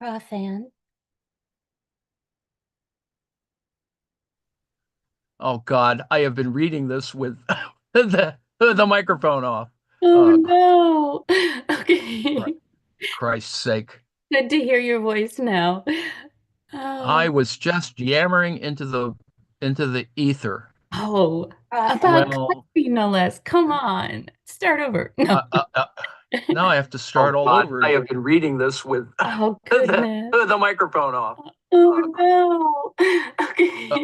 Fan. Oh God, I have been reading this with the microphone off. Oh Uh, no. Christ, Okay. Christ's sake. Good to hear your voice now. I Oh, was just yammering into the ether. oh, about Well, Kautsky, no less. Come on. Start over. No. uh, uh, uh, now I have to start Oh all God, over I again. have been reading this with The oh goodness. the microphone off. Oh no. Okay.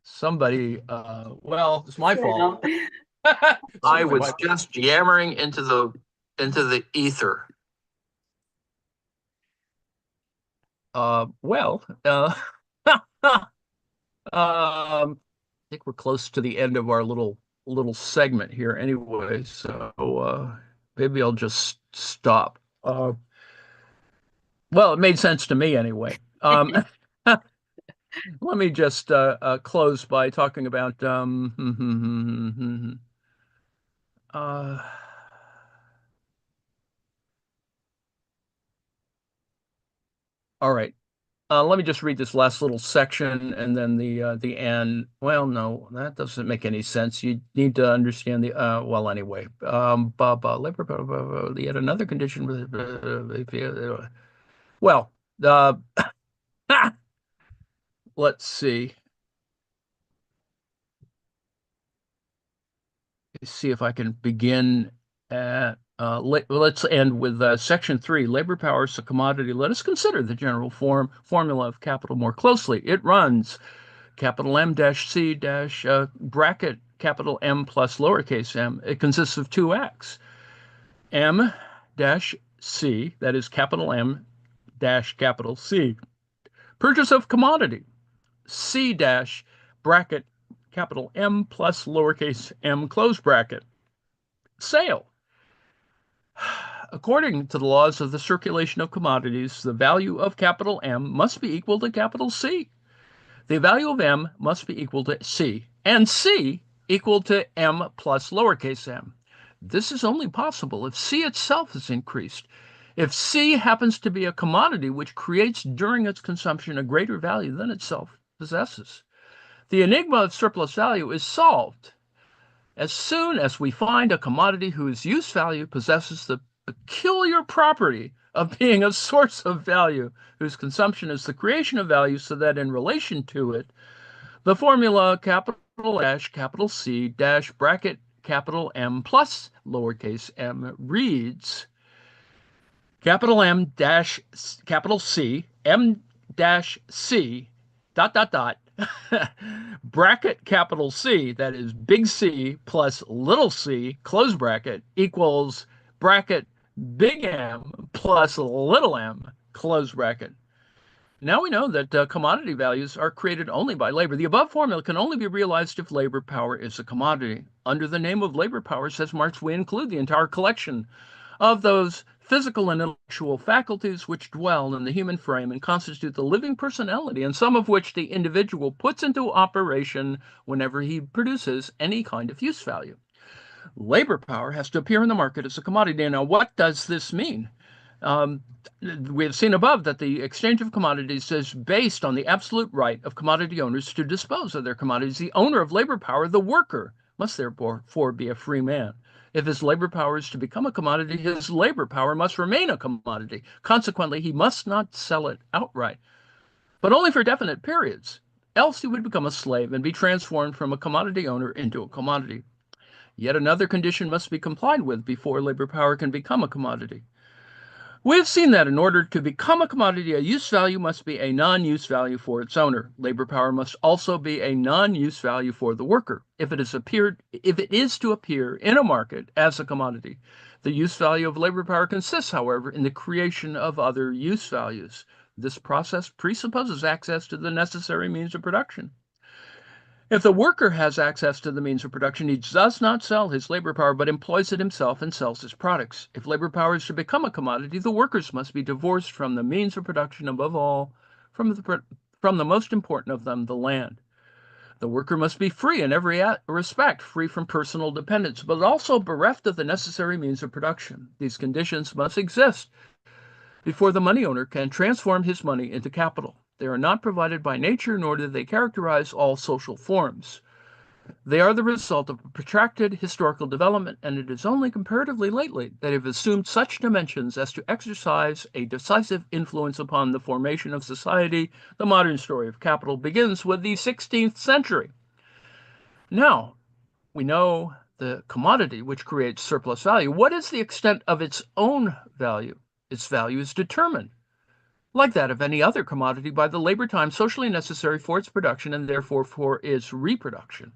Somebody, well, it's my fault. Now. It's I really my was fault. just yammering into the ether. Well, I think we're close to the end of our little segment here anyway, so maybe I'll just stop. Well, it made sense to me anyway. Let me just close by talking about uh, all right. Let me just read this last little section and then the end. Well, no, that doesn't make any sense. You need to understand the well anyway. Labor, yet another condition. Well, uh, let's see. See if I can begin at. Let's end with section 3. Labor power is a commodity. Let us consider the general formula of capital more closely. It runs capital M dash C dash bracket capital M plus lowercase m. It consists of two acts. M dash C, that is capital M dash capital C. Purchase of commodity. C dash bracket capital M plus lowercase m close bracket. Sale. According to the laws of the circulation of commodities, the value of capital M must be equal to capital C. The value of M must be equal to C, and C equal to M plus lowercase m. This is only possible if C itself is increased. If C happens to be a commodity which creates during its consumption a greater value than itself possesses. The enigma of surplus value is solved as soon as we find a commodity whose use value possesses the peculiar property of being a source of value, whose consumption is the creation of value, so that in relation to it, the formula capital dash capital C dash bracket capital M plus lowercase m reads capital M dash capital C M dash C dot dot dot bracket capital C, that is big C plus little c, close bracket, equals bracket big M plus little m, close bracket. Now we know that commodity values are created only by labor. The above formula can only be realized if labor power is a commodity. Under the name of labor power, says Marx, we include the entire collection of those physical and intellectual faculties which dwell in the human frame and constitute the living personality, and some of which the individual puts into operation whenever he produces any kind of use value. Labor power has to appear in the market as a commodity. Now, what does this mean? Um, we have seen above that the exchange of commodities is based on the absolute right of commodity owners to dispose of their commodities. The owner of labor power, the worker, must therefore be a free man. If his labor power is to become a commodity, his labor power must remain a commodity. Consequently, he must not sell it outright, but only for definite periods. Else he would become a slave and be transformed from a commodity owner into a commodity. Yet another condition must be complied with before labor power can become a commodity. We have seen that in order to become a commodity, a use value must be a non-use value for its owner. Labor power must also be a non-use value for the worker. If it is to appear in a market as a commodity, the use value of labor power consists, however, in the creation of other use values. This process presupposes access to the necessary means of production. If the worker has access to the means of production, he does not sell his labor power, but employs it himself and sells his products. If labor power is to become a commodity, the workers must be divorced from the means of production, above all, from the most important of them, the land. The worker must be free in every respect, free from personal dependence, but also bereft of the necessary means of production. These conditions must exist before the money owner can transform his money into capital. They are not provided by nature, nor do they characterize all social forms. They are the result of a protracted historical development, and it is only comparatively lately that they have assumed such dimensions as to exercise a decisive influence upon the formation of society. The modern story of capital begins with the 16th century. Now, we know the commodity which creates surplus value. What is the extent of its own value? Its value is determined, like that of any other commodity, by the labor time socially necessary for its production and therefore for its reproduction.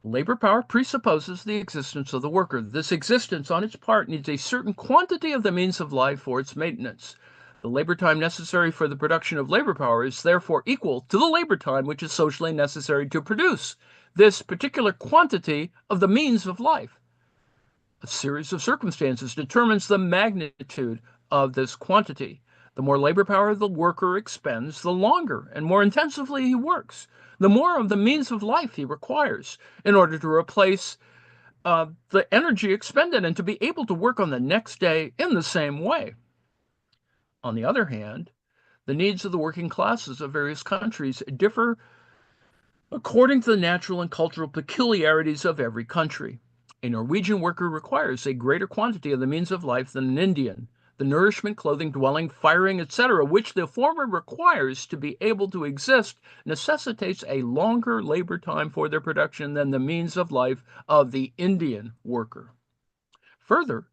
Labor power presupposes the existence of the worker. This existence on its part needs a certain quantity of the means of life for its maintenance. The labor time necessary for the production of labor power is therefore equal to the labor time which is socially necessary to produce this particular quantity of the means of life. A series of circumstances determines the magnitude of this quantity. The more labor power the worker expends, the longer and more intensively he works, the more of the means of life he requires in order to replace the energy expended and to be able to work on the next day in the same way. On the other hand, the needs of the working classes of various countries differ according to the natural and cultural peculiarities of every country. A Norwegian worker requires a greater quantity of the means of life than an Indian. The nourishment, clothing, dwelling, firing, etc., which the former requires to be able to exist, necessitates a longer labor time for their production than the means of life of the Indian worker. Further,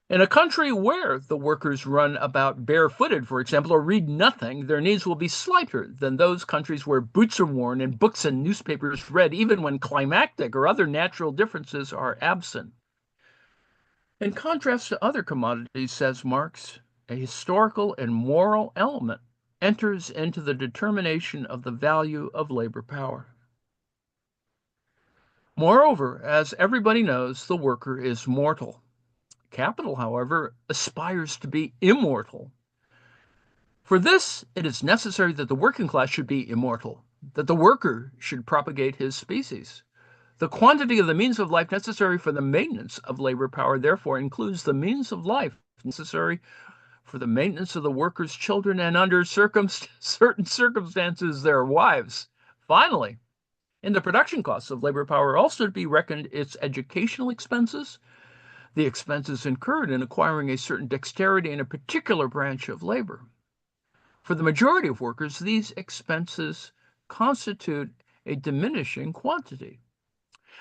in a country where the workers run about barefooted, for example, or read nothing, their needs will be slighter than those countries where boots are worn and books and newspapers read, even when climactic or other natural differences are absent. In contrast to other commodities, says Marx, a historical and moral element enters into the determination of the value of labor power. Moreover, as everybody knows, the worker is mortal. Capital, however, aspires to be immortal. For this, it is necessary that the working class should be immortal, that the worker should propagate his species. The quantity of the means of life necessary for the maintenance of labor power, therefore, includes the means of life necessary for the maintenance of the workers' children and, under certain circumstances, their wives. Finally, in the production costs of labor power also to be reckoned its educational expenses, the expenses incurred in acquiring a certain dexterity in a particular branch of labor. For the majority of workers, these expenses constitute a diminishing quantity.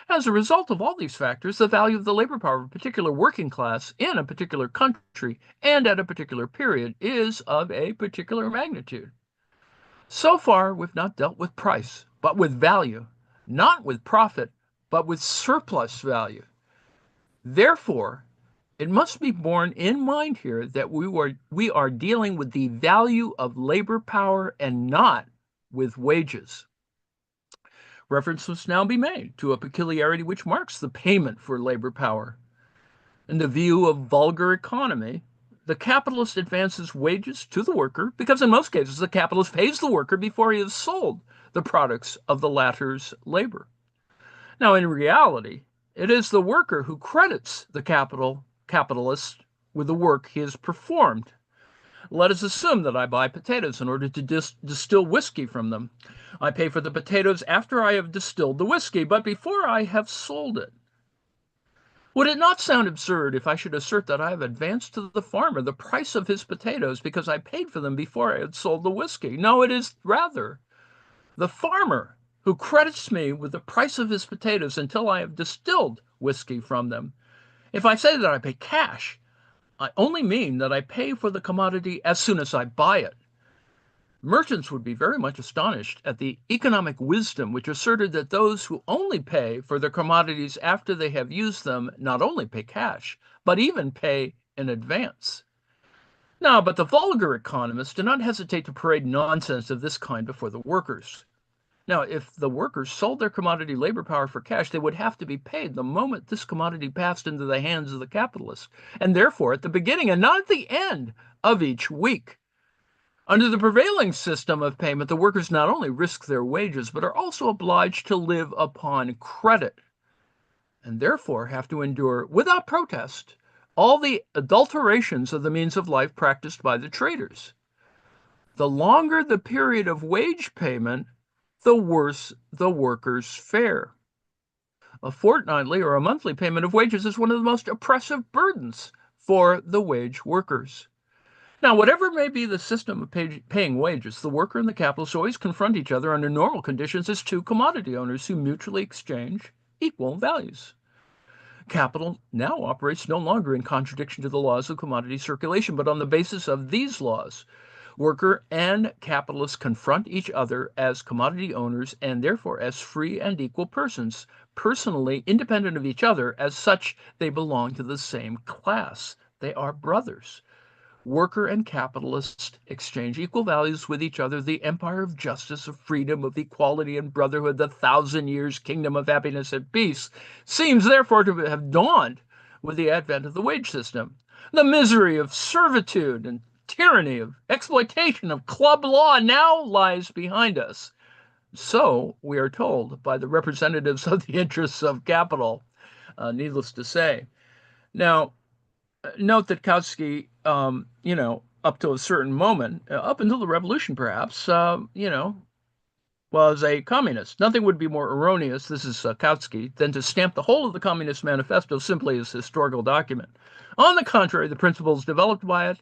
As a result of all these factors, the value of the labor power of a particular working class in a particular country and at a particular period is of a particular magnitude. So far, we've not dealt with price, but with value, not with profit, but with surplus value. Therefore, it must be borne in mind here that we are dealing with the value of labor power and not with wages. Reference must now be made to a peculiarity which marks the payment for labor power. In the view of vulgar economy, the capitalist advances wages to the worker because in most cases the capitalist pays the worker before he has sold the products of the latter's labor. Now, in reality, it is the worker who credits the capitalist with the work he has performed. Let us assume that I buy potatoes in order to distill whiskey from them. I pay for the potatoes after I have distilled the whiskey, but before I have sold it. Would it not sound absurd if I should assert that I have advanced to the farmer the price of his potatoes because I paid for them before I had sold the whiskey? No, it is rather the farmer who credits me with the price of his potatoes until I have distilled whiskey from them. If I say that I pay cash, I only mean that I pay for the commodity as soon as I buy it. Merchants would be very much astonished at the economic wisdom which asserted that those who only pay for their commodities after they have used them not only pay cash, but even pay in advance. Now, but the vulgar economists do not hesitate to parade nonsense of this kind before the workers. Now, if the workers sold their commodity labor power for cash, they would have to be paid the moment this commodity passed into the hands of the capitalist, and therefore at the beginning and not at the end of each week. Under the prevailing system of payment, the workers not only risk their wages, but are also obliged to live upon credit, and therefore have to endure, without protest, all the adulterations of the means of life practiced by the traders. The longer the period of wage payment, the worse the workers fare. A fortnightly or a monthly payment of wages is one of the most oppressive burdens for the wage workers. Now, whatever may be the system of paying wages, the worker and the capitalist always confront each other under normal conditions as two commodity owners who mutually exchange equal values. Capital now operates no longer in contradiction to the laws of commodity circulation, but on the basis of these laws. Worker and capitalist confront each other as commodity owners and therefore as free and equal persons, personally independent of each other. As such, they belong to the same class. They are brothers. Worker and capitalist exchange equal values with each other. The empire of justice, of freedom, of equality and brotherhood, the 1,000 years kingdom of happiness and peace, seems therefore to have dawned with the advent of the wage system. The misery of servitude and tyranny, of exploitation, of club law now lies behind us. So we are told by the representatives of the interests of capital, needless to say. Now, note that Kautsky, up to a certain moment, up until the revolution perhaps, was a communist. Nothing would be more erroneous, this is Kautsky, than to stamp the whole of the Communist Manifesto simply as a historical document. On the contrary, the principles developed by it,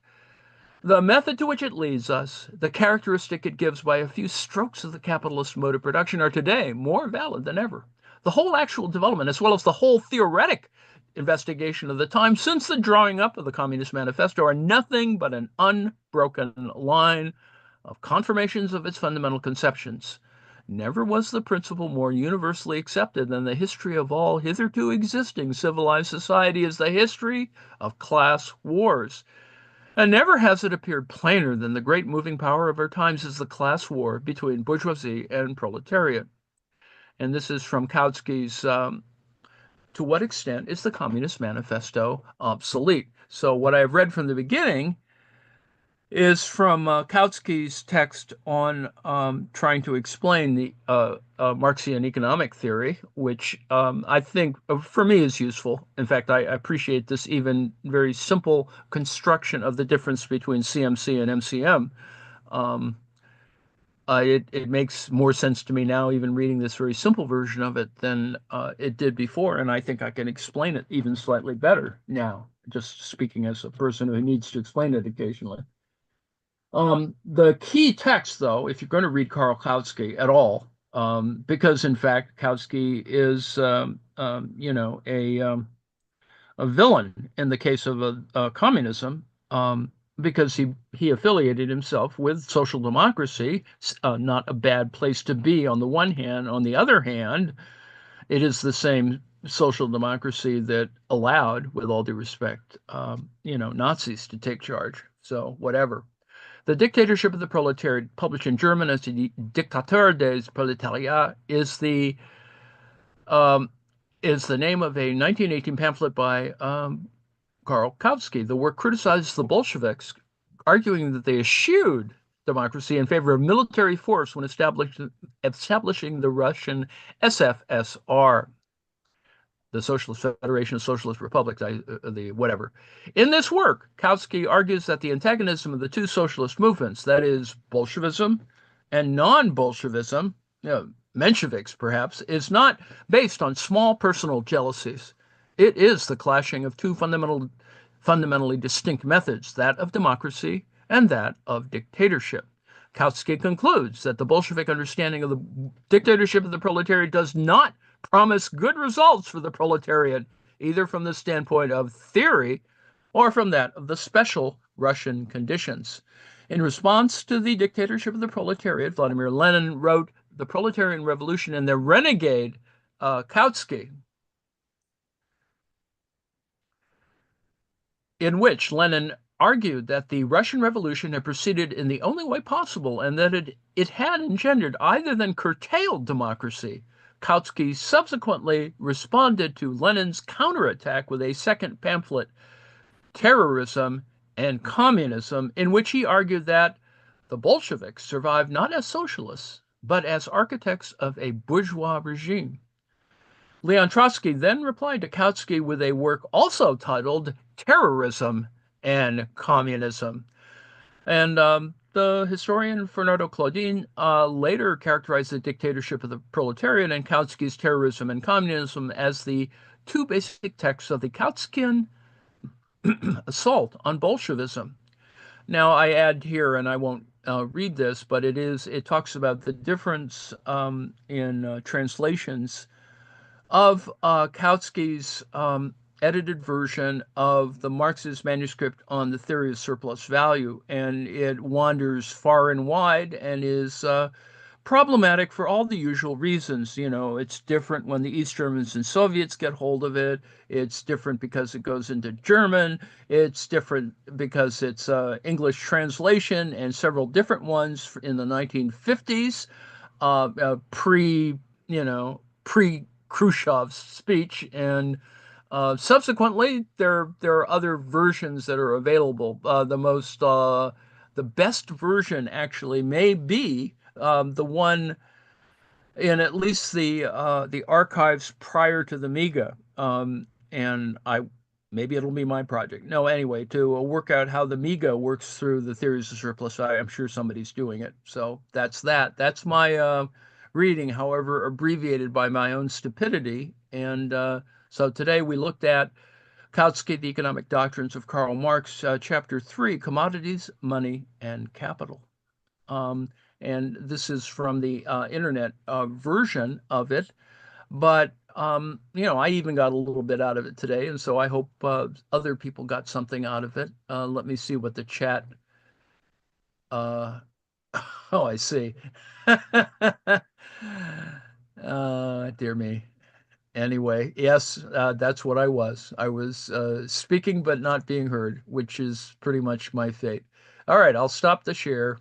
the method to which it leads us, the characteristic it gives by a few strokes of the capitalist mode of production are today more valid than ever. The whole actual development, as well as the whole theoretic investigation of the time since the drawing up of the Communist Manifesto, are nothing but an unbroken line of confirmations of its fundamental conceptions. Never was the principle more universally accepted than the history of all hitherto existing civilized society is the history of class wars. And never has it appeared plainer than the great moving power of our times is the class war between bourgeoisie and proletariat. And this is from Kautsky's To What Extent is the Communist Manifesto Obsolete? So what I've read from the beginning is from Kautsky's text on trying to explain the Marxian economic theory, which I think for me is useful. In fact, I appreciate this even very simple construction of the difference between CMC and MCM. It makes more sense to me now, even reading this very simple version of it, than it did before, and I think I can explain it even slightly better now, just speaking as a person who needs to explain it occasionally. The key text, though, if you're going to read Karl Kautsky at all, because in fact Kautsky is, a villain in the case of communism, because he affiliated himself with social democracy, not a bad place to be on the one hand. On the other hand, it is the same social democracy that allowed, with all due respect, Nazis to take charge. So whatever. The Dictatorship of the Proletariat, published in German as the Diktatur des Proletariat, is the name of a 1918 pamphlet by Karl Kautsky. The work criticizes the Bolsheviks, arguing that they eschewed democracy in favor of military force when establishing the Russian SFSR, the Socialist Federation of Socialist Republics, the whatever. In this work, Kautsky argues that the antagonism of the two socialist movements, that is, Bolshevism and non-Bolshevism, Mensheviks perhaps, is not based on small personal jealousies. It is the clashing of two fundamentally distinct methods, that of democracy and that of dictatorship. Kautsky concludes that the Bolshevik understanding of the dictatorship of the proletariat does not promise good results for the proletariat, either from the standpoint of theory or from that of the special Russian conditions. In response to the dictatorship of the proletariat, Vladimir Lenin wrote The Proletarian Revolution and the renegade Kautsky, in which Lenin argued that the Russian Revolution had proceeded in the only way possible and that it had engendered either than curtailed democracy. Kautsky subsequently responded to Lenin's counterattack with a second pamphlet, Terrorism and Communism, in which he argued that the Bolsheviks survived not as socialists, but as architects of a bourgeois regime. Leon Trotsky then replied to Kautsky with a work also titled Terrorism and Communism. And the historian Fernando Claudin later characterized the dictatorship of the proletariat and Kautsky's Terrorism and Communism as the two basic texts of the Kautskyan assault on Bolshevism. Now, I add here, and I won't read this, but it talks about the difference in translations of Kautsky's edited version of the Marxist manuscript on the theory of surplus value, and it wanders far and wide and is problematic for all the usual reasons. You know, it's different when the East Germans and Soviets get hold of it. It's different because it goes into German. It's different because it's English translation and several different ones in the 1950s, pre, pre Khrushchev's speech, and subsequently there are other versions that are available. The best version actually may be the one in at least the archives prior to the MEGA. And I maybe it'll be my project. No, anyway, to work out how the MEGA works through the theories of surplus value. I'm sure somebody's doing it. So that's that. That's my reading, however abbreviated by my own stupidity. And so today we looked at Kautsky, The Economic Doctrines of Karl Marx, Chapter 3, Commodities, Money, and Capital. Um, and this is from the internet version of it. But I even got a little bit out of it today, and so I hope other people got something out of it. Let me see what the chat. Uh, oh, I see. Dear me. Anyway, yes, that's what I was. I was speaking but not being heard, which is pretty much my fate. All right, I'll stop the share.